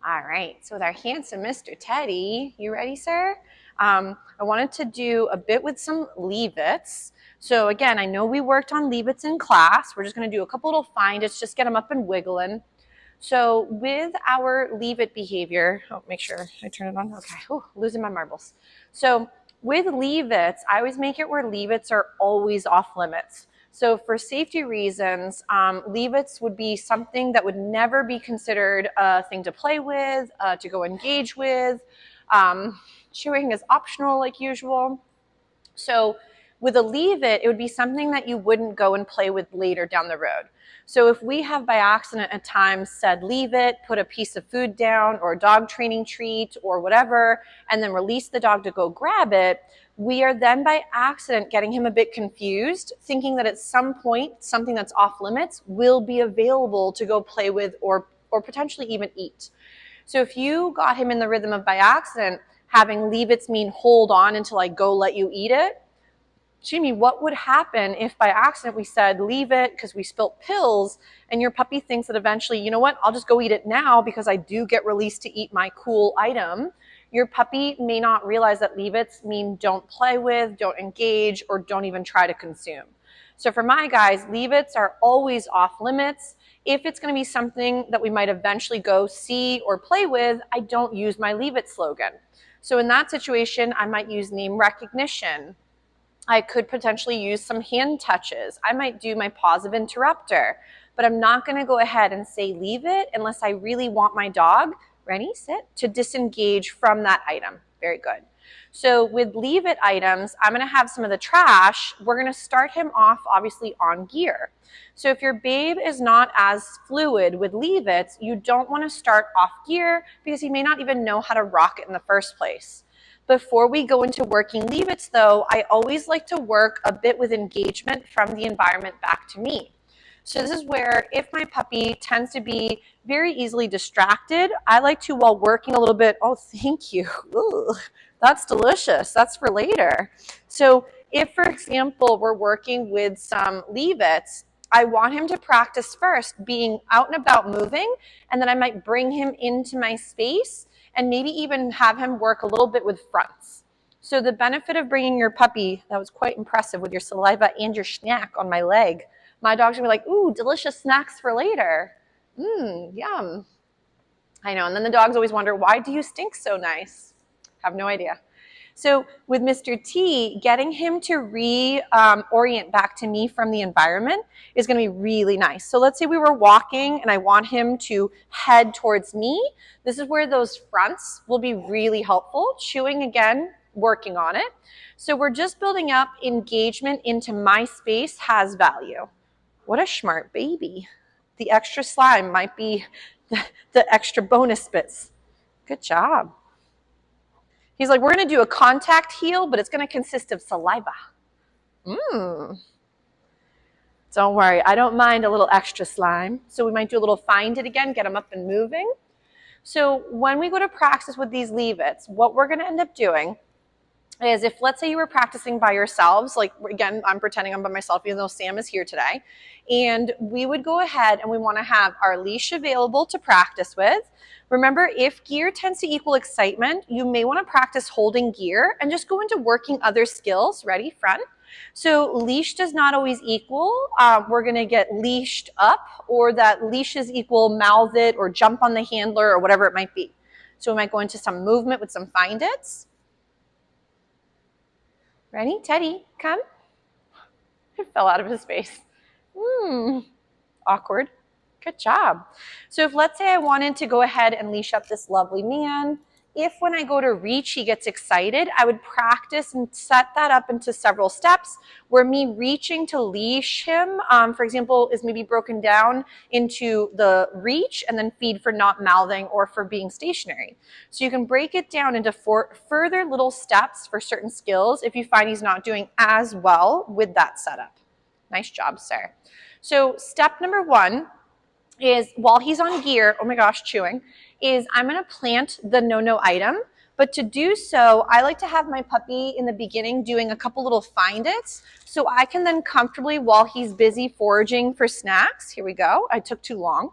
All right, so with our handsome Mr. Teddy, you ready, sir? I wanted to do a bit with some leave-its. So again, I know we worked on leave-its in class. We're just going to do a couple little find-its, just get them up and wiggling. So with our leave-it behavior, make sure I turn it on. Okay, losing my marbles. So with leave-its, I always make it where leave-its are always off limits. So for safety reasons, leave-its would be something that would never be considered a thing to play with, to go engage with. Chewing is optional like usual. So with a leave-it, it would be something that you wouldn't go and play with later down the road. So if we have by accident at times said leave it, put a piece of food down or a dog training treat or whatever, and then release the dog to go grab it, we are then by accident getting him a bit confused, thinking that at some point something that's off limits will be available to go play with or potentially even eat. So if you got him in the rhythm of by accident, having leave-its mean hold on until I go let you eat it, Jimmy, what would happen if by accident we said leave it because we spilt pills and your puppy thinks that eventually, you know what, I'll just go eat it now because I do get released to eat my cool item. Your puppy may not realize that leave-its mean don't play with, don't engage, or don't even try to consume. So for my guys, leave-its are always off limits. If it's going to be something that we might eventually go see or play with, I don't use my leave-it slogan. So in that situation, I might use name recognition. I could potentially use some hand touches. I might do my positive interrupter, but I'm not going to go ahead and say leave it unless I really want my dog, ready, sit, to disengage from that item. Very good. So with leave it items, I'm going to have some of the trash. We're going to start him off obviously on gear. So if your babe is not as fluid with leave its, you don't want to start off gear because he may not even know how to rock it in the first place. Before we go into working leave-its though, I always like to work a bit with engagement from the environment back to me. So this is where if my puppy tends to be very easily distracted, I like to, while working a little bit, oh, thank you. Ooh, that's delicious. That's for later. So if, for example, we're working with some leave-its, I want him to practice first being out and about moving, and then I might bring him into my space and maybe even have him work a little bit with fronts. So the benefit of bringing your puppy, that was quite impressive with your saliva and your snack on my leg. My dog's gonna be like, ooh, delicious snacks for later. Yum. I know, and then the dogs always wonder, why do you stink so nice? Have no idea. So with Mr. T, getting him to reorient back to me from the environment is going to be really nice. So let's say we were walking and I want him to head towards me. This is where those fronts will be really helpful. Chewing again, working on it. So we're just building up engagement into my space has value. What a smart baby. The extra slime might be the extra bonus bits. Good job. He's like, we're going to do a contact heel, but it's going to consist of saliva. Don't worry, I don't mind a little extra slime. So we might do a little find it again, get them up and moving. So when we go to practice with these leave-its, what we're going to end up doing is if, let's say you were practicing by yourselves, like again, I'm pretending I'm by myself even though Sam is here today, and we would go ahead and we want to have our leash available to practice with. Remember, if gear tends to equal excitement, you may want to practice holding gear and just go into working other skills. Ready, front. So leash does not always equal, we're going to get leashed up, or that leashes equal mouth it or jump on the handler or whatever it might be. So we might go into some movement with some find its. Ready? Teddy, come. It fell out of his face. Awkward. Good job. So if, let's say I wanted to go ahead and leash up this lovely man, if when I go to reach he gets excited, I would practice and set that up into several steps where me reaching to leash him, for example, is maybe broken down into the reach and then feed for not mouthing or for being stationary. So you can break it down into further little steps for certain skills if you find he's not doing as well with that setup. Nice job, sir. So step number one is while he's on gear, oh my gosh, chewing, is I'm going to plant the no-no item. But to do so, I like to have my puppy in the beginning doing a couple little find its, so I can then comfortably, while he's busy foraging for snacks, here we go, I took too long.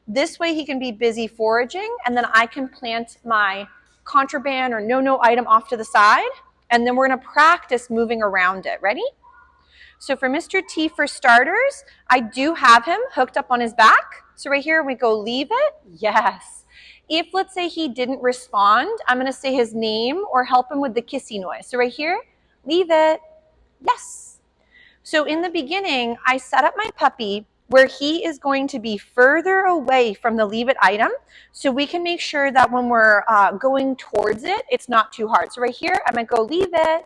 This way he can be busy foraging, and then I can plant my contraband or no item off to the side, and then we're gonna practice moving around it. Ready? So for Mr. T, for starters, I do have him hooked up on his back. So right here we go leave it, yes. If let's say he didn't respond, I'm gonna say his name or help him with the kissy noise. So right here, leave it, yes. So in the beginning, I set up my puppy where he is going to be further away from the leave it item, so we can make sure that when we're going towards it, it's not too hard. So right here, I'm gonna go leave it,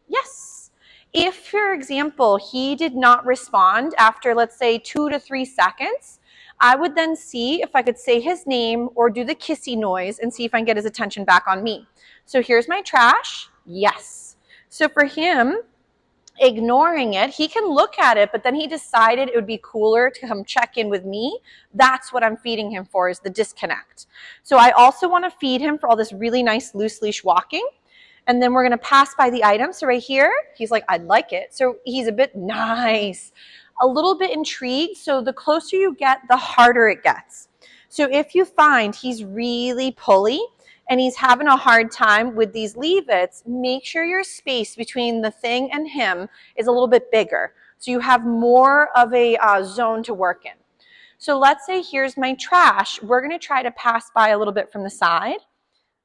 yes. If, for example, he did not respond after, let's say, 2 to 3 seconds, I would then see if I could say his name or do the kissy noise and see if I can get his attention back on me. So here's my trash, yes. So for him, ignoring it, he can look at it, but then he decided it would be cooler to come check in with me. That's what I'm feeding him for, is the disconnect. So I also want to feed him for all this really nice loose leash walking. And then we're going to pass by the item. So right here, he's like, I'd like it. So he's a bit nice, a little bit intrigued. So the closer you get, the harder it gets. So if you find he's really pulley and he's having a hard time with these leave-its, make sure your space between the thing and him is a little bit bigger, so you have more of a zone to work in. So let's say here's my trash. We're going to try to pass by a little bit from the side.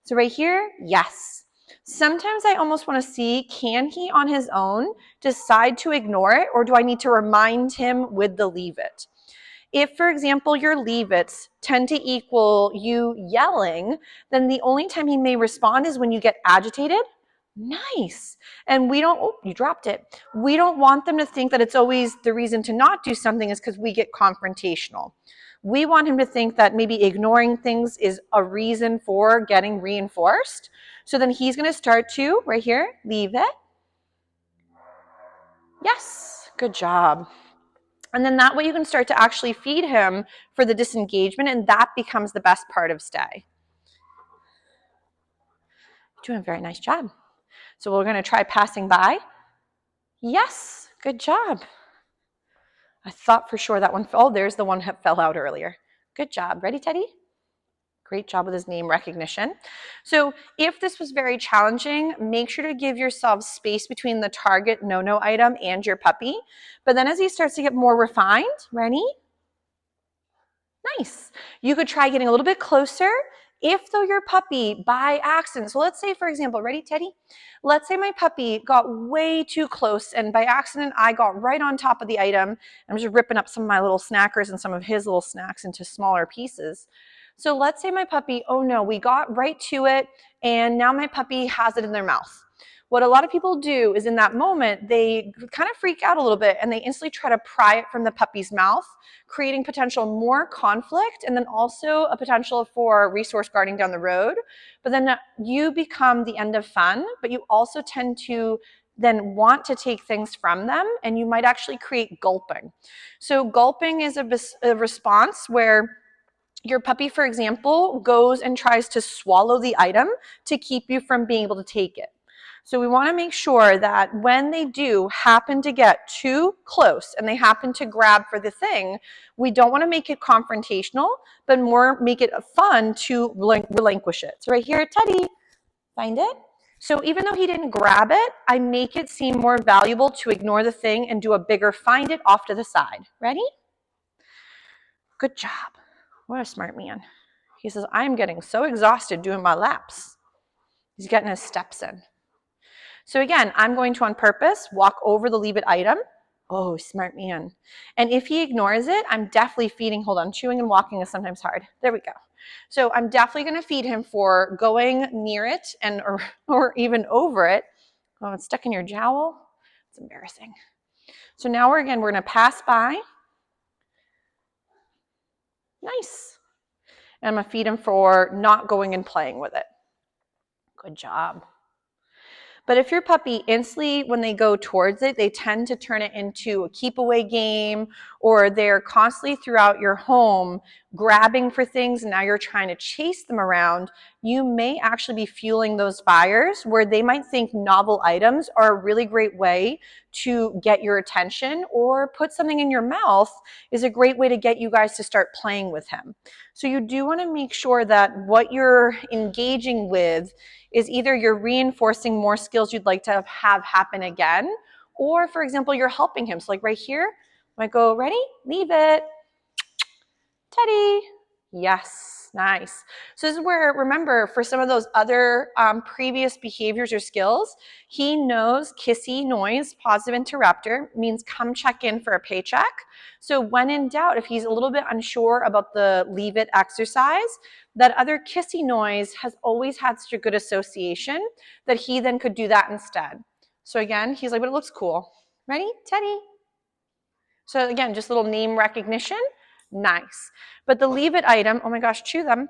So right here, yes. Sometimes I almost want to see, can he on his own decide to ignore it, or do I need to remind him with the leave it? If, for example, your leave-its tend to equal you yelling, then the only time he may respond is when you get agitated. Nice. And we don't, oh, you dropped it. We don't want them to think that it's always the reason to not do something is because we get confrontational. We want him to think that maybe ignoring things is a reason for getting reinforced. So then he's going to start to, right here, leave it. Yes, good job. And then that way you can start to actually feed him for the disengagement, and that becomes the best part of stay. Doing a very nice job. So we're going to try passing by. Yes, good job. I thought for sure that one, oh, there's the one that fell out earlier. Good job. Ready, Teddy? Great job with his name recognition. So if this was very challenging, make sure to give yourself space between the target no item and your puppy. But then as he starts to get more refined, ready? Nice. You could try getting a little bit closer. If though your puppy by accident, so let's say for example, ready Teddy? Let's say my puppy got way too close and by accident I got right on top of the item. I'm just ripping up some of my little snackers and some of his little snacks into smaller pieces. So let's say my puppy, oh no, we got right to it and now my puppy has it in their mouth. What a lot of people do is in that moment, they kind of freak out a little bit and they instantly try to pry it from the puppy's mouth, creating potential more conflict and then also a potential for resource guarding down the road. But then you become the end of fun, but you also tend to then want to take things from them and you might actually create gulping. So gulping is a response where your puppy, for example, goes and tries to swallow the item to keep you from being able to take it. So we want to make sure that when they do happen to get too close and they happen to grab for the thing, we don't want to make it confrontational, but more make it fun to relinquish it. So right here, Teddy, find it. So even though he didn't grab it, I make it seem more valuable to ignore the thing and do a bigger find it off to the side. Ready? Good job. What a smart man. He says, I'm getting so exhausted doing my laps. He's getting his steps in. So again, I'm going to on purpose walk over the leave it item. Oh, smart man. And if he ignores it, I'm definitely feeding, hold on, chewing and walking is sometimes hard. There we go. So I'm definitely going to feed him for going near it and or even over it. Oh, it's stuck in your jowl. It's embarrassing. So now we're going to pass by. Nice. And I'm going to feed him for not going and playing with it. Good job. But if your puppy instantly, when they go towards it, they tend to turn it into a keep away game, or they're constantly throughout your home grabbing for things, and now you're trying to chase them around, you may actually be fueling those fires where they might think novel items are a really great way to get your attention, or put something in your mouth is a great way to get you guys to start playing with him. So you do want to make sure that what you're engaging with is either you're reinforcing more skills you'd like to have happen again, or for example, you're helping him. So like right here, I might go, ready, leave it, Teddy. Yes, nice. So this is where, remember, for some of those other previous behaviors or skills, he knows kissy noise, positive interrupter, means come check in for a paycheck. So when in doubt, if he's a little bit unsure about the leave it exercise, that other kissy noise has always had such a good association that he then could do that instead. So again, he's like, but it looks cool. Ready? Teddy. So again, just a little name recognition. Nice. But the leave it item, oh my gosh, chew them,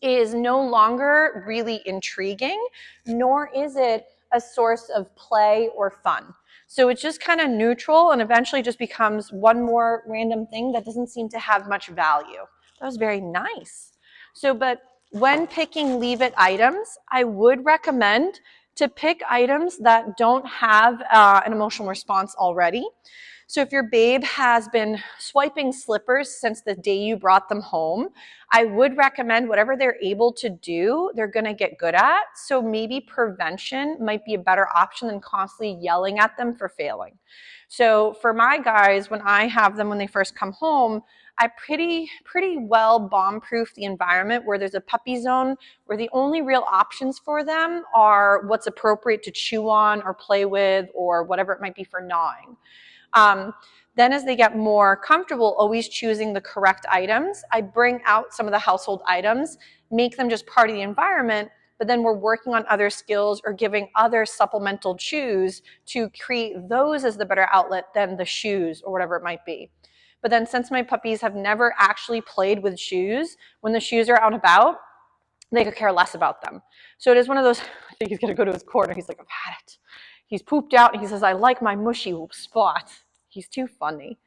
is no longer really intriguing, nor is it a source of play or fun. So it's just kind of neutral and eventually just becomes one more random thing that doesn't seem to have much value. That was very nice. So, but when picking leave it items, I would recommend to pick items that don't have an emotional response already. So if your babe has been swiping slippers since the day you brought them home, I would recommend whatever they're able to do, they're going to get good at. So maybe prevention might be a better option than constantly yelling at them for failing. So for my guys, when I have them when they first come home, I pretty well bomb-proof the environment where there's a puppy zone where the only real options for them are what's appropriate to chew on or play with or whatever it might be for gnawing. Then as they get more comfortable always choosing the correct items, I bring out some of the household items, make them just part of the environment, but then we're working on other skills or giving other supplemental chews to create those as the better outlet than the shoes or whatever it might be. But then since my puppies have never actually played with shoes, when the shoes are out and about, they could care less about them. So it is one of those, I think he's going to go to his corner. He's like, I've had it. He's pooped out and he says, I like my mushy spot. He's too funny.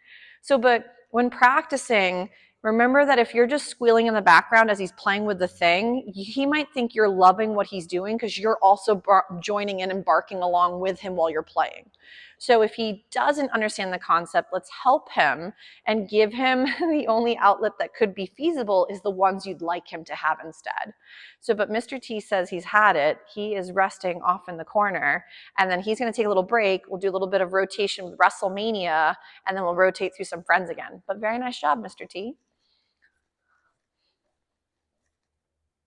So, but when practicing, remember that if you're just squealing in the background as he's playing with the thing, he might think you're loving what he's doing because you're also joining in and barking along with him while you're playing. So if he doesn't understand the concept, let's help him and give him the only outlet that could be feasible is the ones you'd like him to have instead. So, but Mr. T says he's had it. He is resting off in the corner, and then he's going to take a little break. We'll do a little bit of rotation with WrestleMania, and then we'll rotate through some friends again. But very nice job, Mr. T.